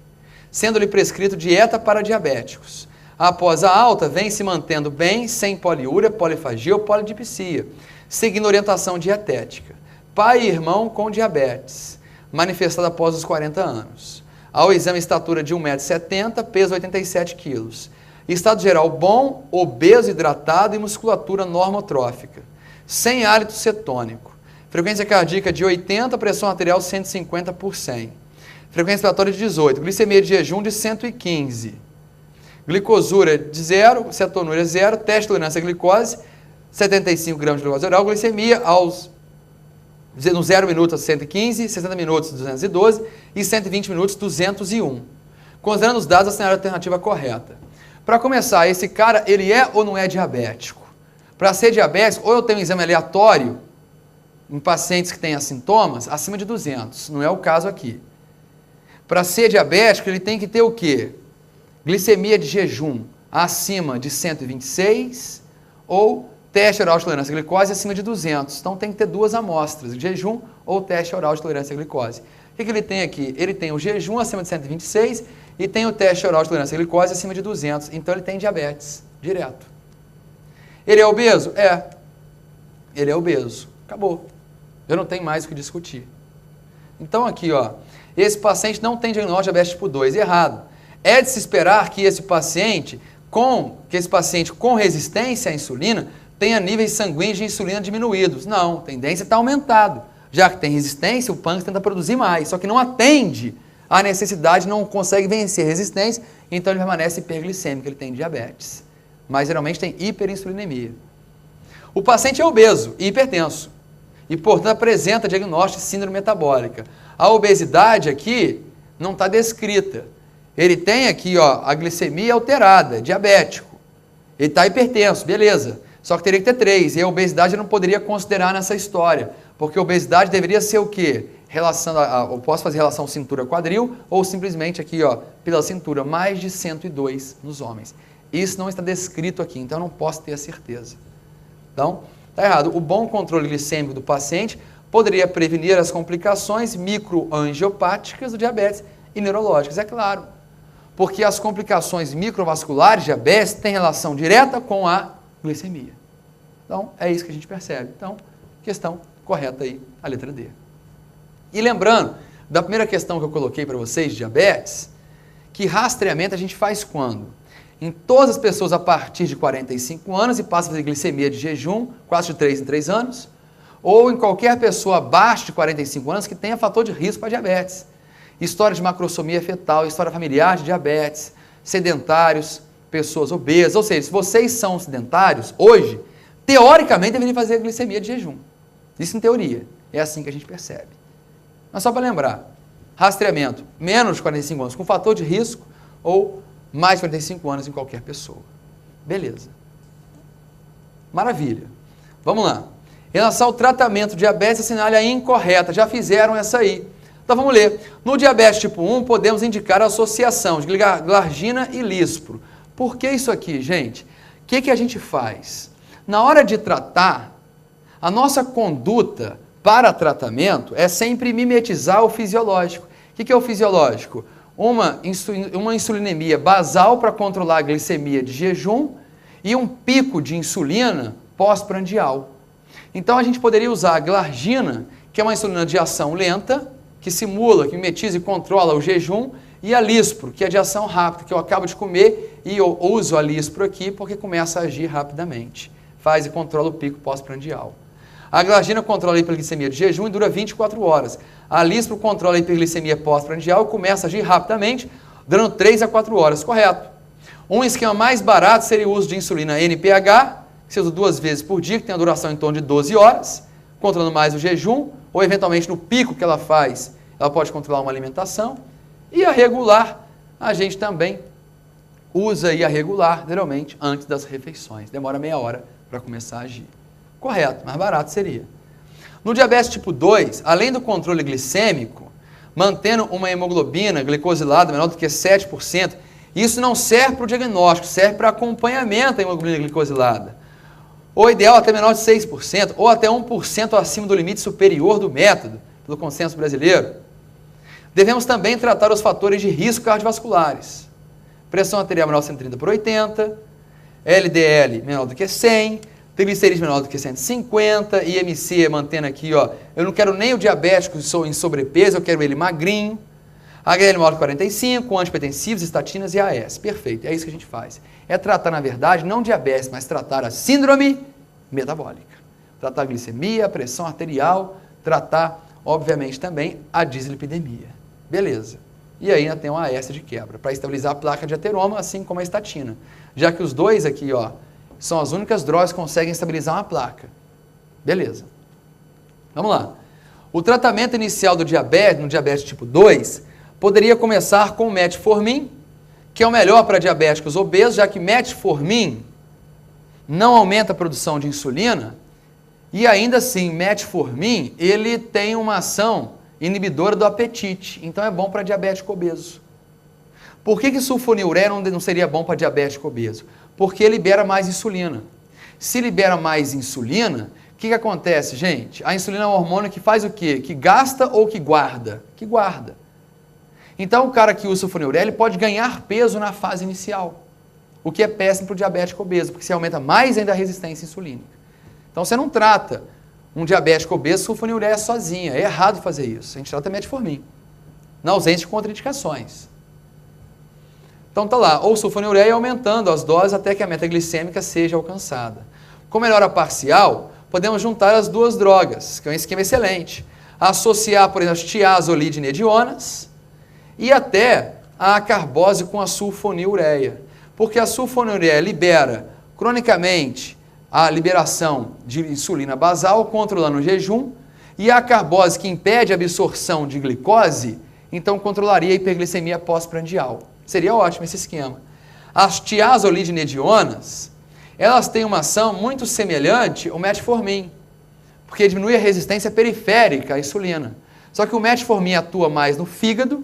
sendo-lhe prescrito dieta para diabéticos. Após a alta, vem se mantendo bem, sem poliúria, polifagia ou polidipsia, seguindo orientação dietética. Pai e irmão com diabetes, manifestada após os 40 anos. Ao exame, estatura de 1,70 m, peso 87 kg. Estado geral bom, obeso, hidratado e musculatura normotrófica. Sem hálito cetônico. Frequência cardíaca de 80, pressão arterial 150 por 100. Frequência respiratória de 18, glicemia de jejum de 115. Glicosura de 0, cetonúria 0, teste de tolerância à glicose, 75 gramas de glicose oral, glicemia no 0 minutos 115, 60 minutos 212 e 120 minutos 201. Considerando os dados, assinale a alternativa correta. Para começar, esse cara, ele é ou não é diabético? Para ser diabético, ou eu tenho um exame aleatório em pacientes que têm sintomas acima de 200, não é o caso aqui. Para ser diabético, ele tem que ter o quê? Glicemia de jejum acima de 126 ou teste oral de tolerância à glicose acima de 200. Então tem que ter duas amostras, jejum ou teste oral de tolerância à glicose. O que ele tem aqui? Ele tem o jejum acima de 126 e tem o teste oral de tolerância à glicose acima de 200. Então ele tem diabetes, direto. Ele é obeso? É. Ele é obeso. Acabou. Eu não tenho mais o que discutir. Então aqui, ó, esse paciente não tem diagnóstico de diabetes tipo 2. Errado. É de se esperar que esse paciente com resistência à insulina tenha níveis sanguíneos de insulina diminuídos. Não, a tendência está aumentado. Já que tem resistência, o pâncreas tenta produzir mais, só que não atende à necessidade, não consegue vencer a resistência, então ele permanece hiperglicêmico, ele tem diabetes. Mas geralmente tem hiperinsulinemia. O paciente é obeso e hipertenso, e portanto apresenta diagnóstico de síndrome metabólica. A obesidade aqui não está descrita. Ele tem aqui, ó, a glicemia alterada, diabético. Ele está hipertenso, beleza. Só que teria que ter 3, e a obesidade eu não poderia considerar nessa história, porque a obesidade deveria ser o quê? Eu posso fazer relação cintura-quadril, ou simplesmente aqui, ó, pela cintura, mais de 102 nos homens. Isso não está descrito aqui, então eu não posso ter a certeza. Então, está errado. O bom controle glicêmico do paciente poderia prevenir as complicações microangiopáticas do diabetes e neurológicas, é claro. Porque as complicações microvasculares de diabetes têm relação direta com a glicemia. Então, é isso que a gente percebe. Então, questão correta aí, a letra D. E lembrando da primeira questão que eu coloquei para vocês de diabetes, que rastreamento a gente faz quando? Em todas as pessoas a partir de 45 anos e passa a fazer glicemia de jejum, quase de 3 em 3 anos, ou em qualquer pessoa abaixo de 45 anos que tenha fator de risco para diabetes. História de macrosomia fetal, história familiar de diabetes, sedentários, pessoas obesas. Ou seja, se vocês são sedentários, hoje, teoricamente deveriam fazer glicemia de jejum. Isso em teoria. É assim que a gente percebe. Mas só para lembrar, Rastreamento, menos de 45 anos com fator de risco ou mais de 45 anos em qualquer pessoa. Beleza. Maravilha. Vamos lá. Em relação ao tratamento de diabetes, assinale a incorreta. Já fizeram essa aí. Então vamos ler. No diabetes tipo 1, podemos indicar a associação de glargina e lispro. Por que isso aqui, gente? O que a gente faz? Na hora de tratar, a nossa conduta para tratamento é sempre mimetizar o fisiológico. O que é o fisiológico? Uma insulinemia basal para controlar a glicemia de jejum e um pico de insulina pós-prandial. Então a gente poderia usar a glargina, que é uma insulina de ação lenta, que simula, que mimetiza e controla o jejum, e a lispro, que é de ação rápida, que eu acabo de comer e eu uso a lispro aqui porque começa a agir rapidamente. Faz e controla o pico pós-prandial. A glargina controla a hiperglicemia de jejum e dura 24 horas. A lispro controla a hiperglicemia pós-prandial e começa a agir rapidamente, durando 3 a 4 horas, correto? Um esquema mais barato seria o uso de insulina NPH, que se usa 2 vezes por dia, que tem a duração em torno de 12 horas, controlando mais o jejum, ou eventualmente no pico que ela faz, ela pode controlar uma alimentação. E a regular, a gente também usa a regular, geralmente, antes das refeições. Demora meia hora para começar a agir. Correto, mais barato seria. No diabetes tipo 2, além do controle glicêmico, mantendo uma hemoglobina glicosilada menor do que 7%, isso não serve para o diagnóstico, serve para acompanhamento da hemoglobina glicosilada. O ideal até menor de 6%, ou até 1% acima do limite superior do método, pelo consenso brasileiro. Devemos também tratar os fatores de risco cardiovasculares. Pressão arterial menor de 130/80, LDL menor do que 100, triglicerídeos menor do que 150, IMC mantendo aqui, ó, eu não quero nem o diabético em sobrepeso, eu quero ele magrinho. HDL maior que 45, antihipertensivos, estatinas e AS. Perfeito, é isso que a gente faz. É tratar, na verdade, não diabetes, mas tratar a síndrome metabólica. Tratar a glicemia, a pressão arterial, tratar, obviamente, também a dislipidemia. Beleza. E aí ainda tem uma AS de quebra, para estabilizar a placa de ateroma, assim como a estatina. Já que os dois aqui, ó, são as únicas drogas que conseguem estabilizar uma placa. Beleza. Vamos lá. O tratamento inicial do diabetes, no diabetes tipo 2, poderia começar com o metformin, que é o melhor para diabéticos obesos, já que metformin não aumenta a produção de insulina, e ainda assim, metformin, ele tem uma ação inibidora do apetite, então é bom para diabético obeso. Por que sulfonilureia não seria bom para diabético obeso? Porque libera mais insulina. Se libera mais insulina, o que acontece, gente? A insulina é um hormônio que faz o quê? Que gasta ou que guarda? Que guarda. Então, o cara que usa sulfonilureia, ele pode ganhar peso na fase inicial, o que é péssimo para o diabético obeso, porque você aumenta mais ainda a resistência insulínica. Então, você não trata um diabético obeso sulfonilureia sozinha, é errado fazer isso. A gente trata metformin, na ausência de contraindicações. Então, tá lá, ou sulfonilureia aumentando as doses até que a meta glicêmica seja alcançada. Com melhora parcial, podemos juntar as duas drogas, que é um esquema excelente. Associar, por exemplo, as tiazolidinedionas, e até a carbose com a sulfonilureia. Porque a sulfonilureia libera cronicamente a liberação de insulina basal, controlando o jejum, e a carbose que impede a absorção de glicose, então controlaria a hiperglicemia pós-prandial. Seria ótimo esse esquema. As tiazolidinedionas, elas têm uma ação muito semelhante ao metformin, porque diminui a resistência periférica à insulina. Só que o metformin atua mais no fígado,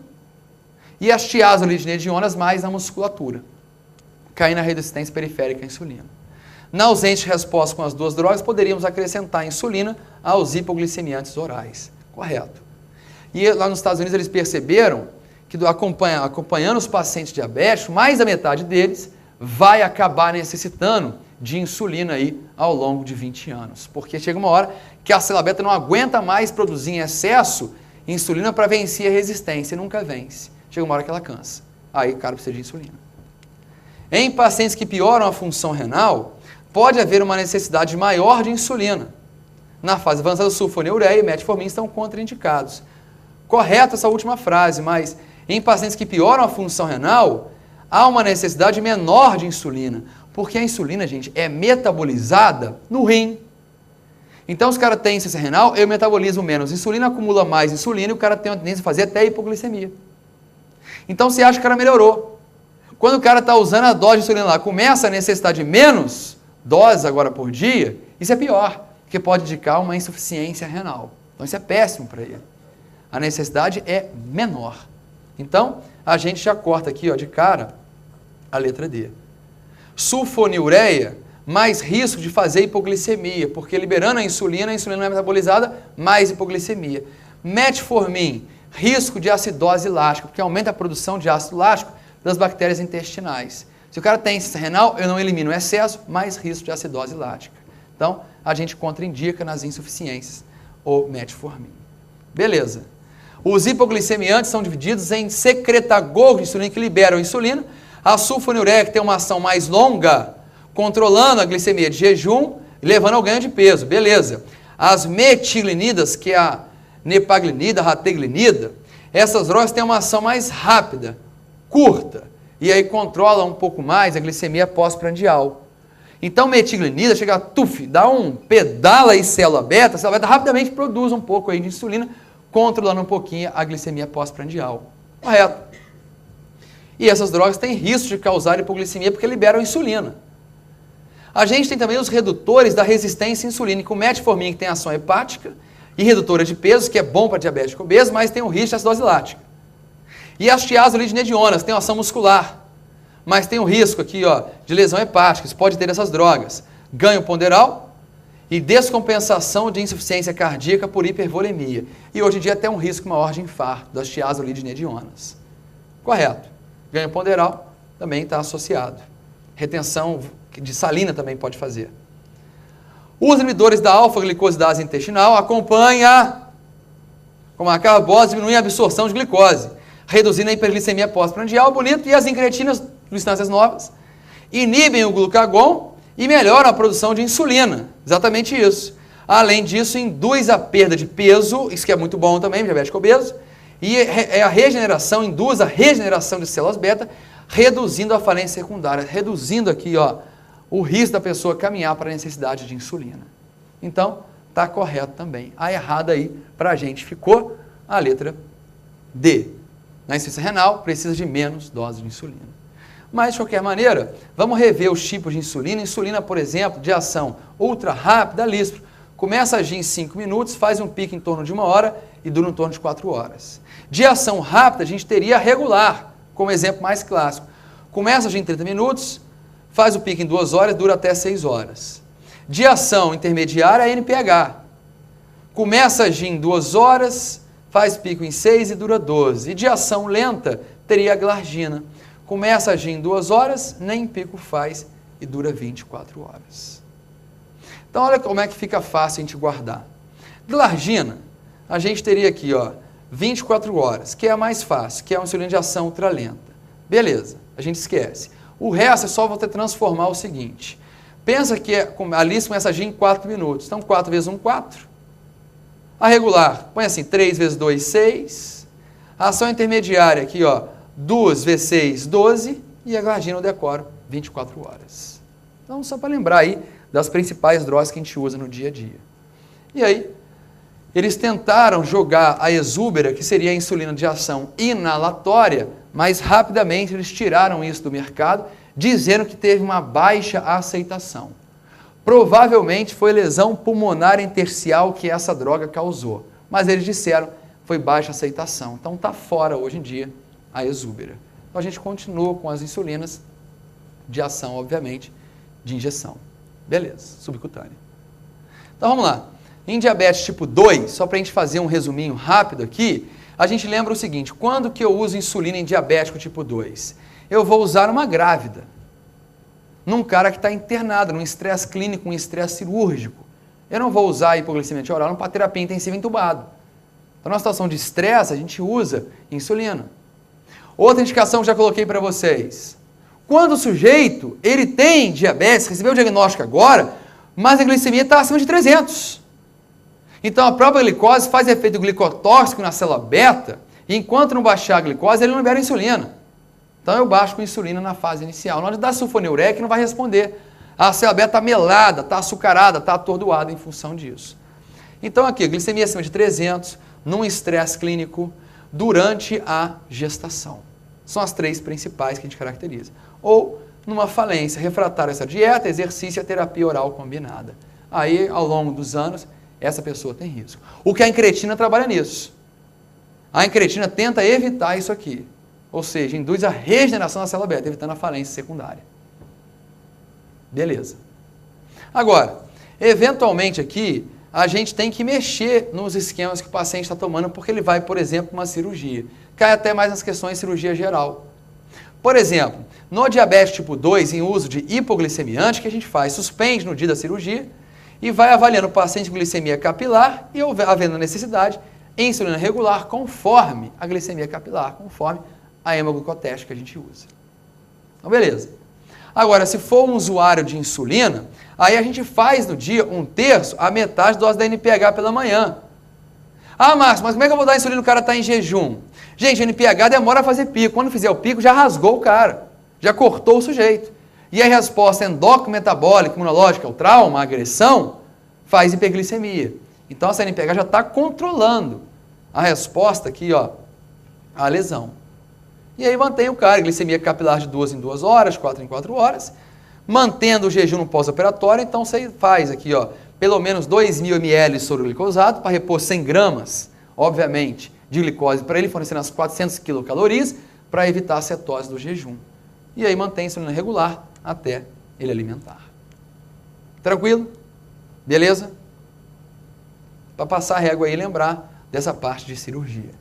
e as tiazolidinedionas mais na musculatura, caindo na resistência periférica à insulina. Na ausência de resposta com as duas drogas, poderíamos acrescentar insulina aos hipoglicemiantes orais. Correto. E lá nos Estados Unidos eles perceberam que acompanhando os pacientes diabéticos, mais da metade deles vai acabar necessitando de insulina aí ao longo de 20 anos. Porque chega uma hora que a célula beta não aguenta mais produzir em excesso insulina para vencer a resistência e nunca vence. Chega uma hora que ela cansa. Aí o cara precisa de insulina. Em pacientes que pioram a função renal, pode haver uma necessidade maior de insulina. Na fase avançada, sulfonilureia e metformin estão contraindicados. Correto essa última frase, mas em pacientes que pioram a função renal, há uma necessidade menor de insulina, porque a insulina, gente, é metabolizada no rim. Então, os caras têm insuficiência renal, eu metabolismo menos insulina, acumula mais insulina e o cara tem uma tendência a fazer até hipoglicemia. Então, você acha que o cara melhorou. Quando o cara está usando a dose de insulina lá, começa a necessitar de menos doses agora por dia, isso é pior, porque pode indicar uma insuficiência renal. Então, isso é péssimo para ele. A necessidade é menor. Então, a gente já corta aqui, ó, de cara a letra D. Sulfonilureia, mais risco de fazer hipoglicemia, porque liberando a insulina não é metabolizada, mais hipoglicemia. Metformin, risco de acidose lática, porque aumenta a produção de ácido lático das bactérias intestinais. Se o cara tem insuficiência renal, eu não elimino o excesso, mais risco de acidose lática. Então, a gente contraindica nas insuficiências o metformin. Beleza. Os hipoglicemiantes são divididos em secretagogos de insulina que liberam a insulina, a sulfonilureia que tem uma ação mais longa, controlando a glicemia de jejum, levando ao ganho de peso. Beleza. As metilinidas, que é a nepaglinida, a rateglinida, essas drogas têm uma ação mais rápida, curta, e aí controla um pouco mais a glicemia pós-prandial. Então, metiglinida chega a dá um pedala aí célula beta rapidamente produz um pouco aí de insulina, controlando um pouquinho a glicemia pós-prandial. Correto. E essas drogas têm risco de causar hipoglicemia porque liberam insulina. A gente tem também os redutores da resistência insulínica, o metformin, que tem ação hepática, e redutora de peso, que é bom para diabético obeso, mas tem o risco de acidose lática. E as tiazolidinedionas, tem ação muscular, mas tem o risco aqui, ó, de lesão hepática, isso pode ter essas drogas. Ganho ponderal e descompensação de insuficiência cardíaca por hipervolemia. E hoje em dia tem um risco maior de infarto das tiazolidinedionas. Correto. Ganho ponderal também está associado. Retenção de salina também pode fazer. Os inibidores da alfa-glicosidase intestinal acompanham, como a carbose, diminuem a absorção de glicose, reduzindo a hiperglicemia pós-prandial, bonito, e as incretinas, substâncias novas, inibem o glucagon e melhoram a produção de insulina. Exatamente isso. Além disso, induz a perda de peso, isso que é muito bom também, diabético obeso, e a regeneração, induz a regeneração de células beta, reduzindo a falência secundária, reduzindo aqui, ó, o risco da pessoa caminhar para a necessidade de insulina. Então, está correto também. A errada aí para a gente ficou a letra D. Na insuficiência renal, precisa de menos dose de insulina. Mas, de qualquer maneira, vamos rever os tipos de insulina. Insulina, por exemplo, de ação ultra rápida, lispro. Começa a agir em 5 minutos, faz um pico em torno de 1 hora e dura em torno de 4 horas. De ação rápida, a gente teria a regular, como exemplo mais clássico. Começa a agir em 30 minutos, faz o pico em 2 horas e dura até 6 horas. De ação intermediária, a NPH. Começa a agir em 2 horas, faz pico em 6 e dura 12. E de ação lenta, teria a glargina. Começa a agir em 2 horas, nem pico faz e dura 24 horas. Então, olha como é que fica fácil a gente guardar. Glargina, a gente teria aqui, ó, 24 horas, que é a mais fácil, que é uma insulina de ação ultralenta. Beleza, a gente esquece. O resto é só você transformar o seguinte. Pensa que a lista começa a agir em 4 minutos. Então, 4 vezes 1, 4. A regular, põe assim, 3 vezes 2, 6. A ação intermediária aqui, ó, 2 vezes 6, 12. E a glargina eu decoro, 24 horas. Então, só para lembrar aí das principais drogas que a gente usa no dia a dia. E aí, eles tentaram jogar a exúbera, que seria a insulina de ação inalatória, mas rapidamente eles tiraram isso do mercado, dizendo que teve uma baixa aceitação. Provavelmente foi lesão pulmonar intersticial que essa droga causou, mas eles disseram que foi baixa aceitação. Então está fora hoje em dia a exúbera. Então a gente continua com as insulinas de ação, obviamente, de injeção. Beleza, subcutânea. Então vamos lá. Em diabetes tipo 2, só para a gente fazer um resuminho rápido aqui, a gente lembra o seguinte, quando que eu uso insulina em diabético tipo 2? Eu vou usar uma grávida, num cara que está internado, num estresse clínico, um estresse cirúrgico. Eu não vou usar hipoglicemia oral para terapia intensiva entubado. Então, numa situação de estresse, a gente usa insulina. Outra indicação que já coloquei para vocês. Quando o sujeito, ele tem diabetes, recebeu o diagnóstico agora, mas a glicemia está acima de 300. Então, a própria glicose faz efeito glicotóxico na célula beta, e enquanto não baixar a glicose, ele não libera insulina. Então, eu baixo com insulina na fase inicial. Na hora da sulfonilureia, que não vai responder. A célula beta está melada, está açucarada, está atordoada em função disso. Então aqui, glicemia acima de 300, num estresse clínico, durante a gestação. São as 3 principais que a gente caracteriza. Ou numa falência refratária essa dieta, exercício e a terapia oral combinada. Aí, ao longo dos anos, essa pessoa tem risco. O que a incretina trabalha nisso. A incretina tenta evitar isso aqui. Ou seja, induz a regeneração da célula beta, evitando a falência secundária. Beleza. Agora, eventualmente aqui, a gente tem que mexer nos esquemas que o paciente está tomando, porque ele vai, por exemplo, uma cirurgia. Cai até mais nas questões de cirurgia geral. Por exemplo, no diabetes tipo 2, em uso de hipoglicemiante, que a gente faz? Suspende no dia da cirurgia e vai avaliando o paciente com glicemia capilar e, havendo necessidade, insulina regular conforme a glicemia capilar, conforme a hemoglicoteste que a gente usa. Então, beleza. Agora, se for um usuário de insulina, aí a gente faz no dia 1/3 a metade da dose da NPH pela manhã. Ah, Márcio, mas como é que eu vou dar insulina e o cara está em jejum? Gente, o NPH demora a fazer pico. Quando fizer o pico, já rasgou o cara. Já cortou o sujeito. E a resposta endócrino-metabólica, imunológica, o trauma, a agressão, faz hiperglicemia. Então, essa NPH já está controlando a resposta aqui, ó, à lesão. E aí mantém o cara, glicemia capilar de 2 em 2 horas, 4 em 4 horas, mantendo o jejum no pós-operatório. Então, você faz aqui, ó, pelo menos 2.000 ml de soro glicosado para repor 100 gramas, obviamente, de glicose para ele, fornecendo as 400 quilocalorias para evitar a cetose do jejum. E aí mantém a insulina regular até ele alimentar. Tranquilo? Beleza? Para passar a régua aí e lembrar dessa parte de cirurgia.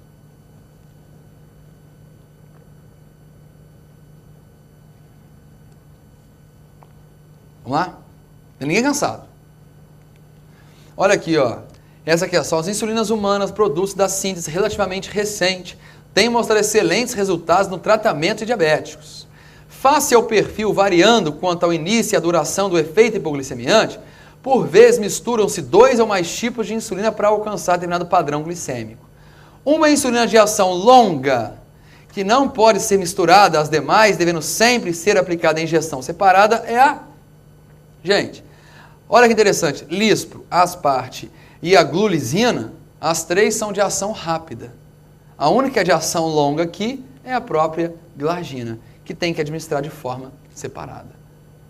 Vamos lá? Tem ninguém cansado. Olha aqui, ó. Essa aqui são as insulinas humanas, produtos da síntese relativamente recente, têm mostrado excelentes resultados no tratamento de diabéticos. Face ao perfil variando quanto ao início e a duração do efeito hipoglicemiante, por vezes misturam-se 2 ou mais tipos de insulina para alcançar determinado padrão glicêmico. Uma insulina de ação longa, que não pode ser misturada às demais, devendo sempre ser aplicada em injeção separada, é a... Gente, olha que interessante, lispro, asparte e a glulizina, as 3 são de ação rápida. A única de ação longa aqui é a própria glargina, que tem que administrar de forma separada.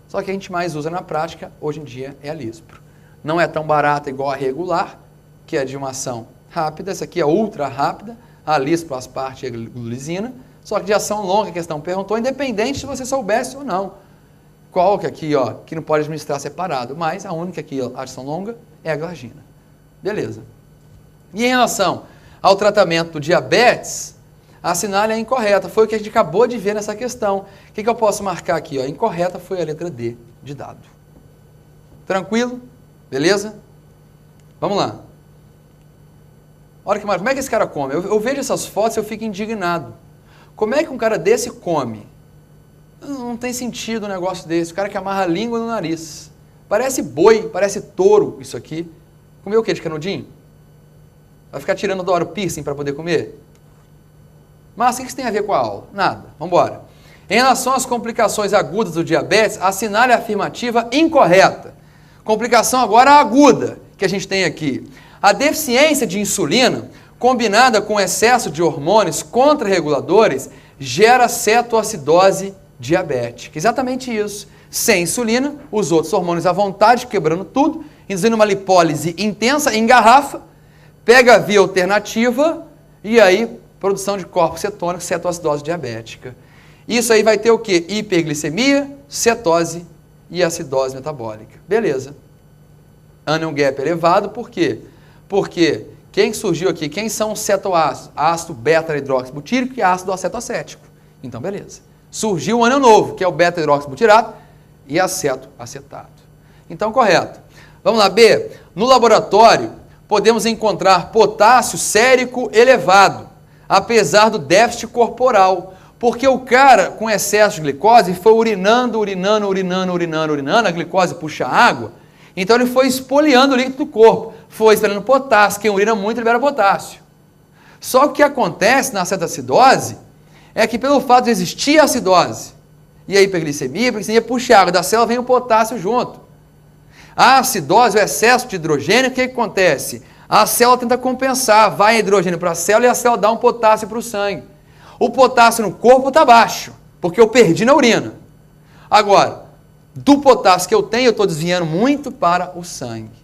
Só que a gente mais usa na prática, hoje em dia, é a lispro. Não é tão barata igual a regular, que é de uma ação rápida, essa aqui é ultra rápida, a lispro, asparte e a glulizina, só que de ação longa, a questão perguntou, independente se você soubesse ou não. Qual que aqui, ó, que não pode administrar separado, mas a única aqui, a ação longa, é a glargina. Beleza. E em relação ao tratamento do diabetes, a assinale é incorreta. Foi o que a gente acabou de ver nessa questão. O que eu posso marcar aqui? Ó? Incorreta foi a letra D de dado. Tranquilo? Beleza? Vamos lá. Olha que mais. Como é que esse cara come? Eu vejo essas fotos e eu fico indignado. Como é que um cara desse come? Não tem sentido um negócio desse. O cara que amarra a língua no nariz. Parece boi, parece touro isso aqui. Comeu o quê? De canudinho? Vai ficar tirando da hora o piercing para poder comer? Mas o que isso tem a ver com a aula? Nada. Vamos embora. Em relação às complicações agudas do diabetes, assinale a afirmativa incorreta. Complicação agora aguda que a gente tem aqui. A deficiência de insulina, combinada com excesso de hormônios contrarreguladores, gera cetoacidose diabética. Exatamente isso. Sem insulina, os outros hormônios à vontade, quebrando tudo, induzindo uma lipólise intensa, engarrafa, pega a via alternativa e aí produção de corpos cetônicos, cetoacidose diabética. Isso aí vai ter o quê? Hiperglicemia, cetose e acidose metabólica. Beleza. Anion gap elevado, por quê? Porque quem surgiu aqui? Quem são os cetoácidos? Ácido beta-hidroxibutírico e ácido acetoacético. Então, beleza. Surgiu um ânion novo, que é o beta-hidroxibutirato e acetato. Então, correto. Vamos lá, B. No laboratório, podemos encontrar potássio sérico elevado, apesar do déficit corporal, porque o cara com excesso de glicose foi urinando, a glicose puxa água, então ele foi espoliando o líquido do corpo, foi extraindo potássio, quem urina muito libera potássio. Só que o que acontece na cetoacidose é que pelo fato de existir acidose E a hiperglicemia puxa água da célula, vem o potássio junto. A acidose, o excesso de hidrogênio, o que acontece? A célula tenta compensar, vai hidrogênio para a célula e a célula dá um potássio para o sangue. O potássio no corpo está baixo, porque eu perdi na urina. Agora, do potássio que eu tenho, eu estou desviando muito para o sangue.